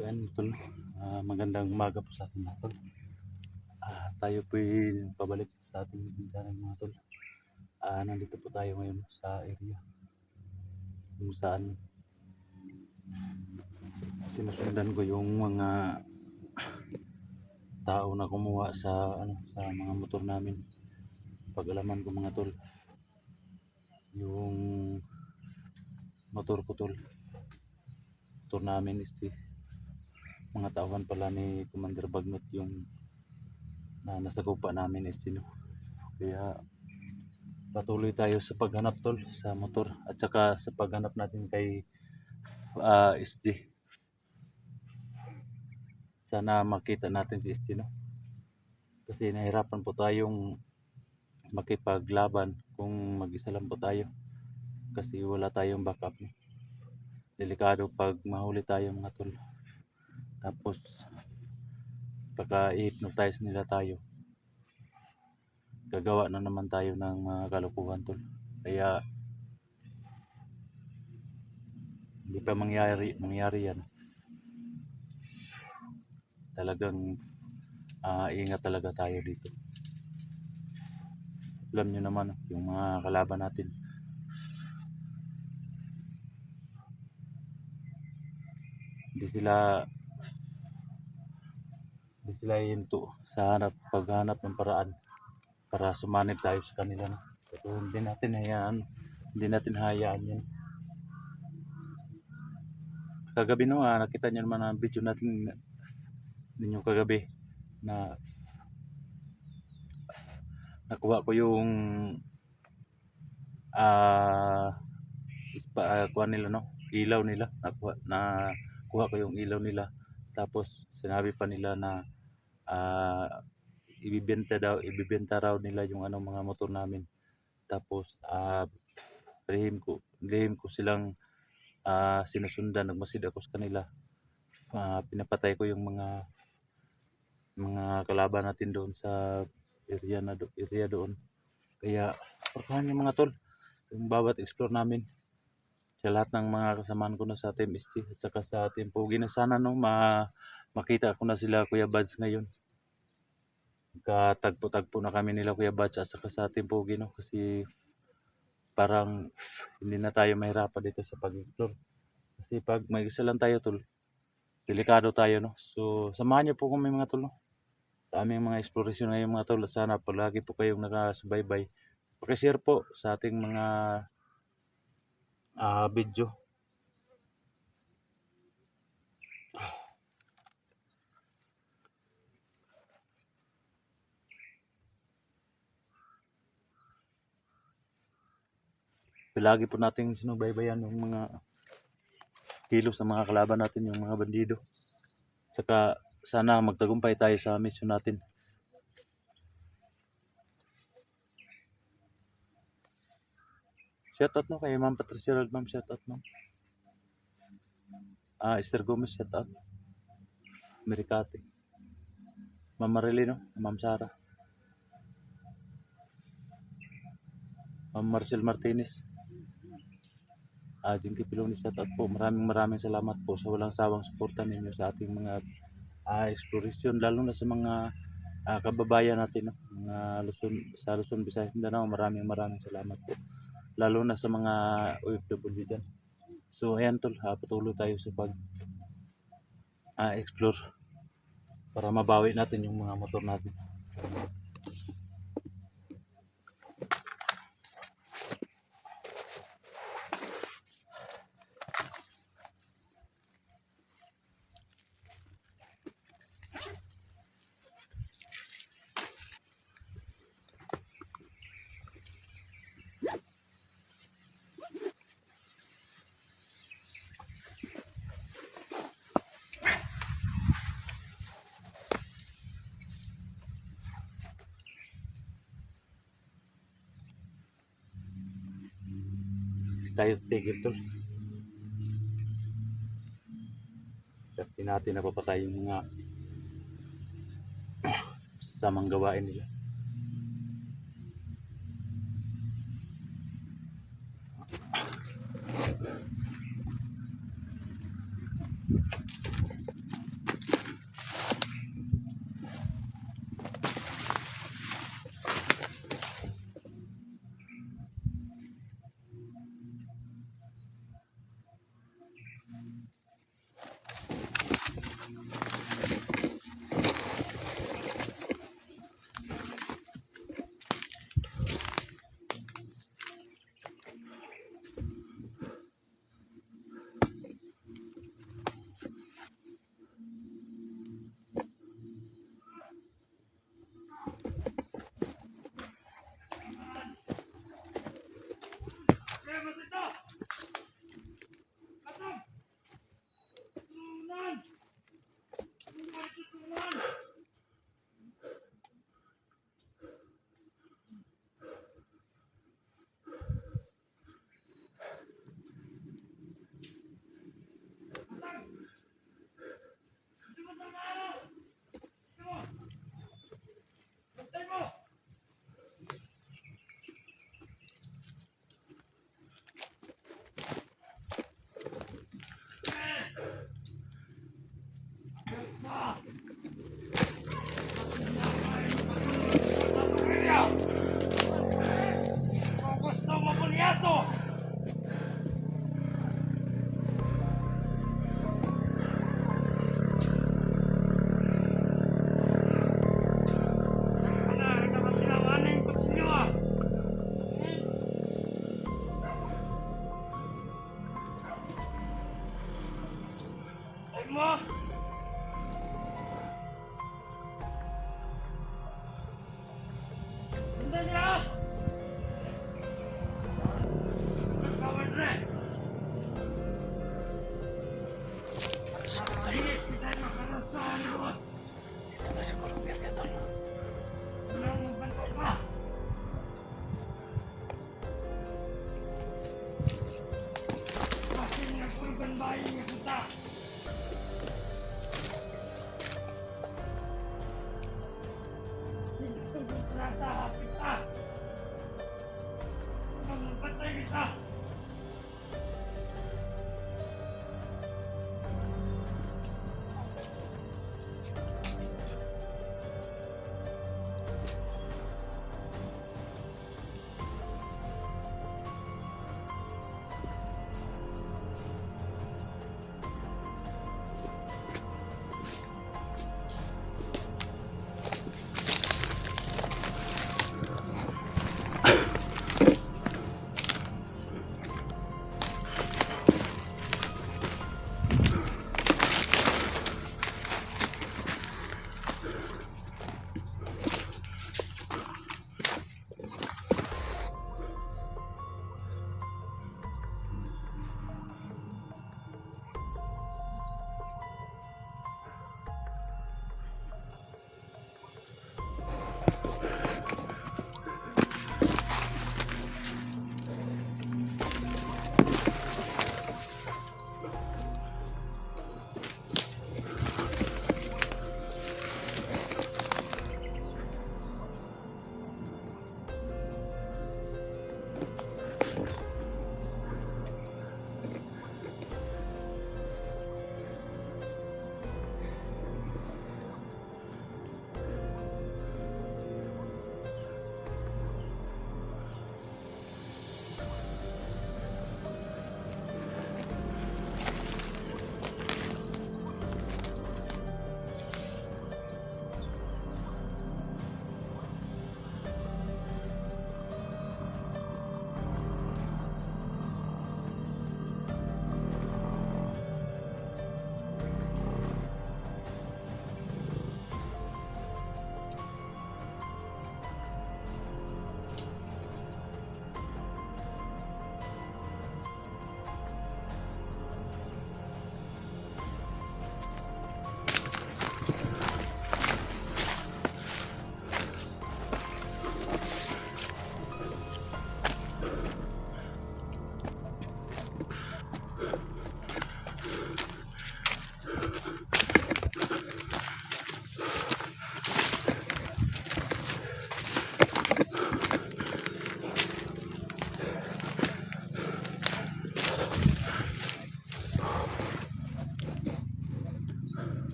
So yan tol, magandang umaga po sa ating mga tol. Tayo po pabalik sa ating bintanan mga tol. Nandito po tayo ngayon sa area kung saan sinusundan ko yung mga tao na kumuha sa mga motor namin. Pag-alaman ko mga tol, yung motor ko tol, motor namin is mga tauhan pala ni Commander Bagnot yung nasagupa namin is kaya patuloy tayo sa paghanap tol sa motor at saka sa paghanap natin kay SG. Sana makita natin si SG kasi nahirapan po tayong makipaglaban kung mag-isa lang po tayo kasi wala tayong backup delikado pag mahuli tayo mga tol, tapos pagka i-hypnotize nila tayo gagawa na naman tayo ng mga kalokohan tol. Kaya hindi pa mangyari yan, talagang ingat talaga tayo dito. Alam nyo naman yung mga kalaban natin, hindi sila hinto sa paghanap ng paraan para sumanib tayo sa kanila pero hindi natin hayaan yan. Kagabi nakita nyo naman ang video natin ninyo kagabi na nakuha ko yung kuha nila ilaw nila, nakuha ko yung ilaw nila, tapos sinabi pa nila na ibibenta raw nila yung mga motor namin, tapos lihim ko silang sinusundan. Nagmasid ako sa kanila, pinapatay ko yung mga kalaban natin doon sa area doon. Kaya portahan yung mga tol yung bawat explore namin sa lahat ng mga kasamaan ko na sa Team SG at saka sa Team Pogi na sana makita ko na sila Kuya Buds ngayon. Katagpo-tagpo na kami nila Kuya Buds at saka sa Team Pogi kasi parang hindi na tayo mahirapan dito sa pag-explore kasi pag may isa lang tayo tol, delikado tayo So samahan niyo po kami mga tol sa aming mga exploration ngayon mga tol. Sana palagi po kayong nakasubaybay, pakishare po sa ating mga video. Palagi po nating sinubaybayan yung mga kilos ng mga kalaban natin, yung mga bandido. Saka sana magtagumpay tayo sa mission natin. Shoutout kay Ma'am Patricia Rod, Ma'am. Shoutout Ma'am. Esther Gomez, shoutout. Mericate. Ma'am Marilino, Ma'am Sara. Ma'am Marcel Martinez. Jinky Piloni, shoutout po. Maraming salamat po sa walang sawang suporta ninyo sa ating mga exploration, lalo na sa mga kababayan natin mga Luzon, Visayas, Mindanao. Maraming salamat po, lalo na sa mga OFW dyan. So ayan tol, patuloy tayo sa explore para mabawi natin yung mga motor natin. Tayo tigil tol. Kasi natin napapatay yung mga samang gawain nila.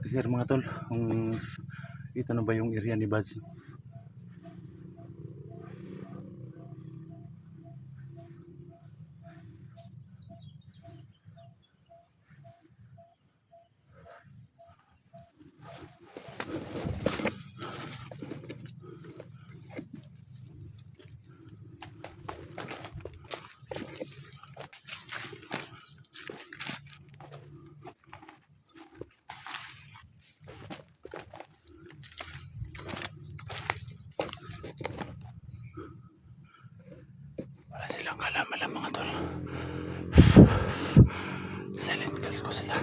sir mga tol, kung ito na ba yung area ni Bads. Wala silang kalamalan mga tol. Silent kills ko sila.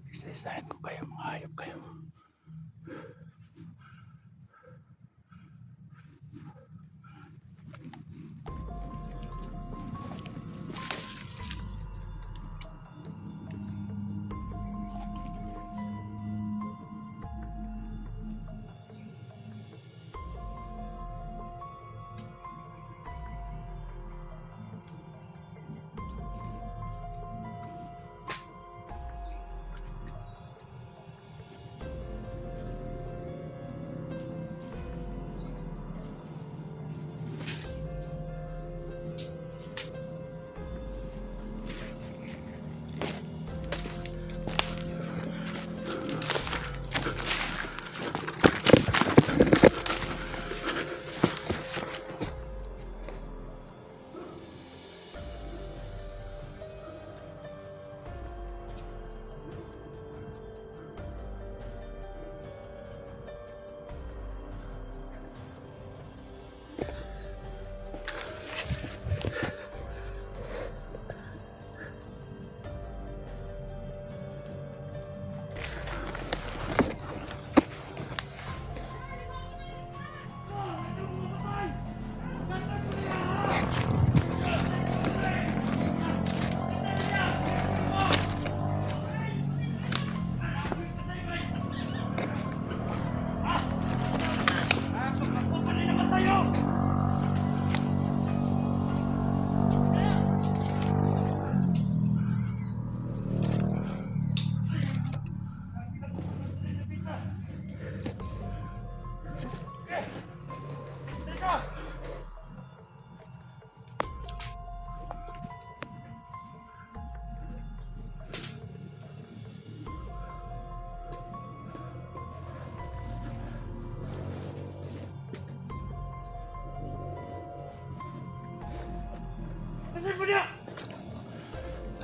Isa-isahin ko kayo, mga hayop kayo.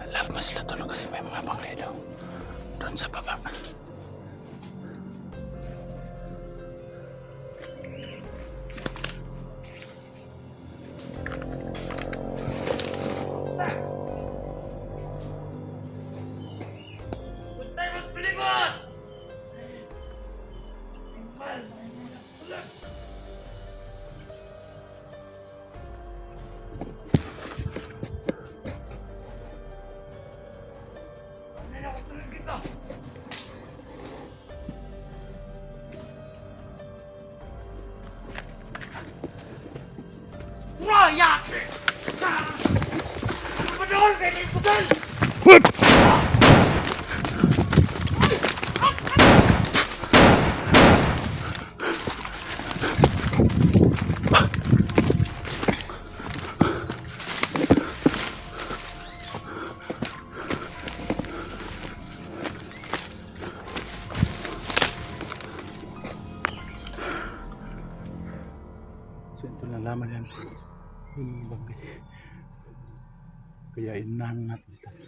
Alarma sila tulog kasi may mga bangledo doon sa baba. So ito nalaman yan. Yun yung bagay. Kaya inahan natin sila.